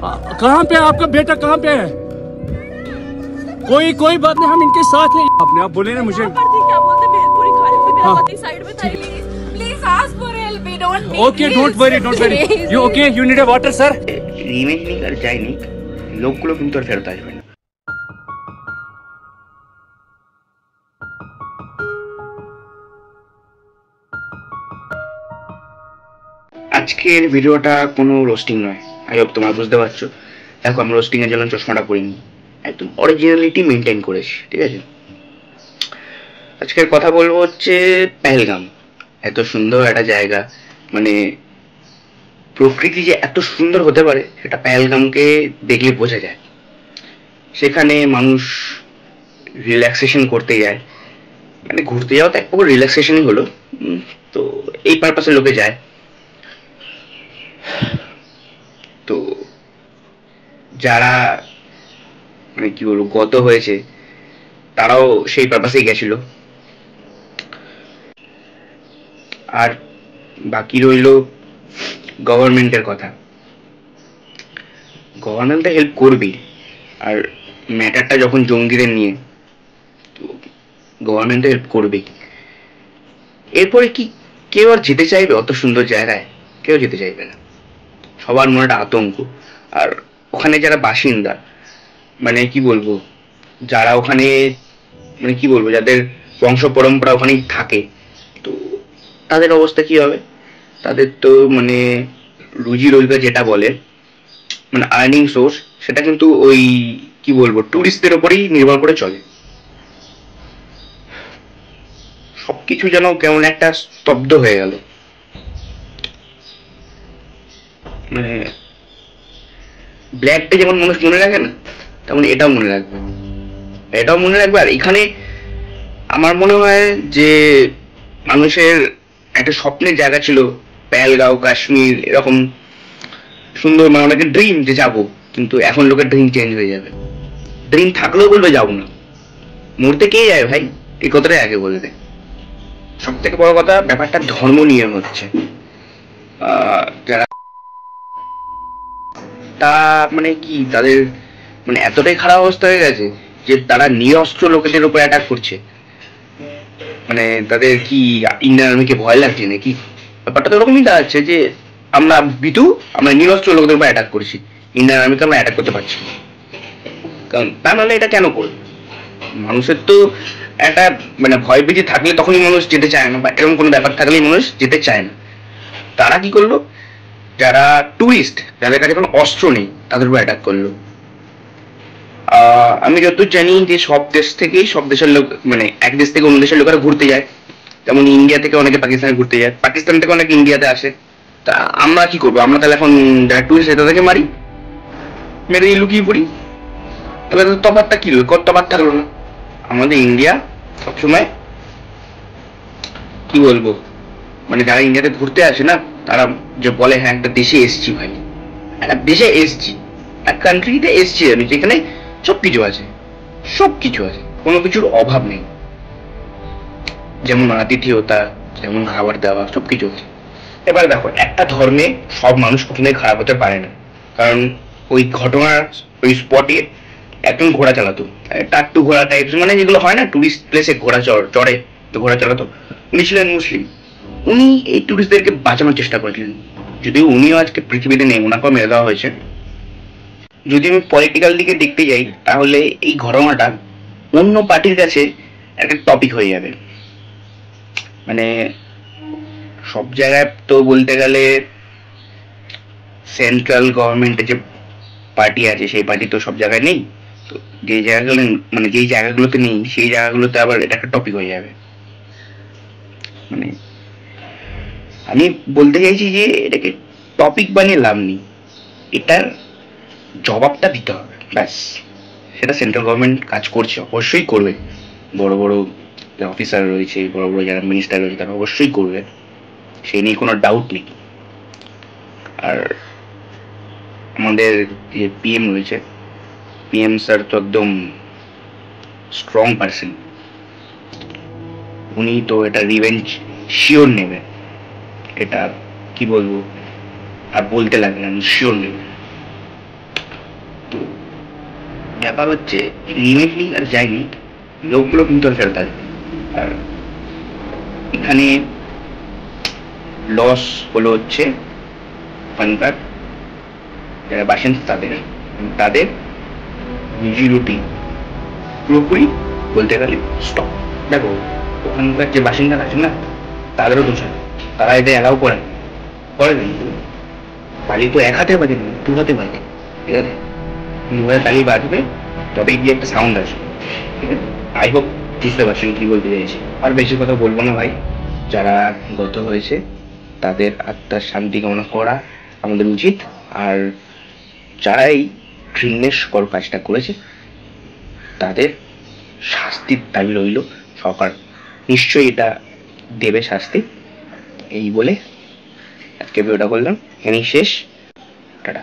कहाँ पे है आपका बेटा, कहाँ पे है? कोई बात नहीं, हम इनके साथ हैं। आपने आप बोले ना मुझे। क्या बोलते भेलपुरी खा रहे थे, मेरा हाँ। पति साइड में था। Please ask for help, we don't need. Okay, don't worry. You okay? You need a water sir? রিমেক নিক আর যাই নিক, লোকগুলো কিন্তু আর ফেরত আসবে না। আজকের ভিডিওটা কোনো রোস্টিং নয়, আই হোপ তোমরা বুঝতে পারছো। দেখো আমি রোস্টিং এর জন্য চশমাটা পরিনি, একদম অরিজিনালিটি মেনটেন করেছি, ঠিক আছে। আজকের কথা বলবো হচ্ছে পেহেলগাম। এত সুন্দর একটা জায়গা, মানে প্রকৃতি যে এত সুন্দর হতে পারে সেটা পেহেলগামকে দেখলে বোঝা যায়। সেখানে মানুষ রিল্যাক্সেশন করতে যায়, মানে ঘুরতে যাওয়া তো এক প্রকার রিল্যাক্সেশনই হলো। তো এই পারপাসে লোকে যায়। তো যারা মানে কি বলবো গত হয়েছে তারাও সেই পারপাসেই গেছিল। আর বাকি রইল গভর্নমেন্টের কথা। গভর্নমেন্ট তো হেল্প করবেই, আর ম্যাটারটা যখন জঙ্গিদের নিয়ে, তো গভর্নমেন্ট হেল্প করবেই। এরপরে কি কেউ আর যেতে চাইবে অত সুন্দর জায়গায়? কেউ যেতে চাইবে না, সবার মনে একটা আতঙ্ক। আর ওখানে যারা বাসিন্দা, মানে কি বলবো, যারা ওখানে মানে কি বলবো যাদের বংশ পরম্পরা ওখানেই থাকে, তো তাদের অবস্থা কি হবে? তাদের তো মানে রুজি রোজগার যেটা বলে, মানে আর্নিং সোর্স, সেটা কিন্তু ওই কি বলবো টুরিস্টদের ওপরেই নির্ভর করে চলে। সবকিছু যেন কেমন একটা স্তব্ধ হয়ে গেল। মানে ব্ল্যাকটা যেমন মানুষ মনে রাখে না, তেমন এটাও মনে রাখবে, এটাও মনে রাখবে। আর এখানে আমার মনে হয় যে মানুষের একটা স্বপ্নের জায়গা ছিল পেহেলগাঁও, কাশ্মীর, এরকম সুন্দর, মানে অনেকের ড্রিম যে যাবো, কিন্তু এখন লোকের ড্রিম চেঞ্জ হয়ে যাবে। ড্রিম থাকলেও বলবে যাবো না। মরতে কে যায় ভাই, এই কথাটাই আগে বলে দেয়। সব থেকে বড় কথা, ব্যাপারটা ধর্ম নিয়ে হচ্ছে। যারা তা মানে কি তাদের মানে এতটাই খারাপ অবস্থা হয়ে গেছে যে তারা নিরস্ত্র লোকেদের উপর অ্যাটাক করছে। মানে তাদের কি ইন্ডিয়ান আর্মিকে ভয় লাগছে নাকি? ব্যাপারটা তো ওরকমই দাঁড়াচ্ছে যে আমরা বিতু, আমরা নিরস্ত্র লোকদের উপর অ্যাটাক করছি, ইন্ডিয়ান আর্মিকে আমরা অ্যাটাক করতে পারছি। কারণ তা নাহলে এটা কেন করবে? মানুষের তো একটা মানে ভয় ভীতি থাকলে তখনই মানুষ যেতে চায় না, বা এরকম কোনো ব্যাপার থাকলেই মানুষ যেতে চায় না। তারা কি করলো, যারা টুরিস্ট, যাদের কাছে কোনো অস্ত্র নেই, তাদের উপর অ্যাটাক করলো। আমি যতদূর জানি যে সব দেশ থেকেই সব দেশের লোক, মানে এক দেশ থেকে অন্য দেশের লোকেরা ঘুরতে যায়। যেমন ইন্ডিয়া থেকে অনেকে পাকিস্তানে ঘুরতে যায়, পাকিস্তান থেকে অনেকে ইন্ডিয়াতে আসে। তা আমরা কি করবো? আমরা তাহলে এখন যারা টুরিস্ট তাদেরকে মারি, মেরে দিয়ে লুকিয়ে পড়ি? তাহলে তো তফাৎটা কি হলো? কত তফাৎ থাকলো না? আমাদের ইন্ডিয়া সবসময় কি বলবো, মানে যারা ইন্ডিয়াতে ঘুরতে আসে না, তারা যে বলে হ্যাঁ একটা দেশে এসছি ভাই, একটা দেশে এসছি, এক কান্ট্রিতে এসছি আমি, যেখানে সবকিছু আছে, সবকিছু আছে, কোনো কিছুর অভাব নেই। যেমন আতিথেয়তা, যেমন খাবার দাবার, সবকিছু আছে। এবার দেখো, একটা ধর্মে সব মানুষ কখনোই খারাপ হতে পারে না। কারণ ওই ঘটনার ওই স্পটে একজন ঘোড়া চালাতো, টাট্টু ঘোড়া টাইপ, মানে যেগুলো হয় না টুরিস্ট প্লেসে ঘোড়া চড়ে, তো ঘোড়া চালাতো। উনি ছিলেন মুসলিম। উনি এই টুরিস্টদেরকে বাঁচানোর চেষ্টা করেছিলেন। যদিও উনিও আজকে পৃথিবীতে নেই, ওনাকেও মেরে দেওয়া হয়েছে। যদি আমি পলিটিক্যাল দিকে দেখতে যাই, তাহলে এই ঘটনাটা অন্য পার্টির কাছে একটা টপিক হয়ে যাবে। মানে সব জায়গায় তো বলতে গেলে সেন্ট্রাল গভর্নমেন্টের যে পার্টি আছে, সেই পার্টি তো সব জায়গায় নেই। তো যে জায়গাগুলো, মানে যেই জায়গাগুলোতে নেই, সেই জায়গাগুলোতে আবার এটা একটা টপিক হয়ে যাবে। মানে আমি বলতে চাইছি যে এটাকে টপিক বানিয়ে লাভ নেই, এটার জবাবটা দিতে হবে, ব্যাস। সেটা সেন্ট্রাল গভর্নমেন্ট কাজ করছে, অবশ্যই করবে। বড় বড় অফিসার রয়েছে, বড় বড় যারা মিনিস্টার রয়েছে, তারা অবশ্যই করবে, সেই নিয়ে কোনো ডাউট নেই। আর আমাদের যে পিএম রয়েছে, পিএম স্যার তো একদম স্ট্রং পার্সন। উনি তো এটা রিভেঞ্জ শিওর নেবে, এটা কি বলবো আর বলতে লাগে না, শিওর নেবে। ব্যাপার হচ্ছে ইমিডিয়েটলি আর যায়নি, লোকগুলো কিন্তু আর ফেরত আসবে। আর এখানে লস হলো হচ্ছে ওখানকার যারা বাসিন্দা তাদের তাদের রুজি রুটি পুরোপুরি বলতে গেলে স্টপ। দেখো ওখানকার যে বাসিন্দারা আছে না তাদেরও দোষ আছে, তারা এটা অ্যালাউ করে না। বাড়ি তো এক হাতে বাজে না, দু হাতে বাজে, ঠিক আছে? মোবাইল তালি বাজবে তবে গিয়ে একটা সাউন্ড আসবে, ঠিক আছে? আই হোপ বুঝতে পারছেন কি বলতে চাইছি। আর বেশি কথা বলবো না ভাই, যারা গত হয়েছে তাদের আত্মার শান্তি কামনা করা আমাদের উচিত। আর যারা এই ঘৃণ্যের কাজটা করেছে তাদের শাস্তির দাবি রইল, সরকার নিশ্চয়ই এটা দেবে শাস্তি। এই বলে আজকে ভিডিওটা করলাম, এখানেই শেষ। টাটা।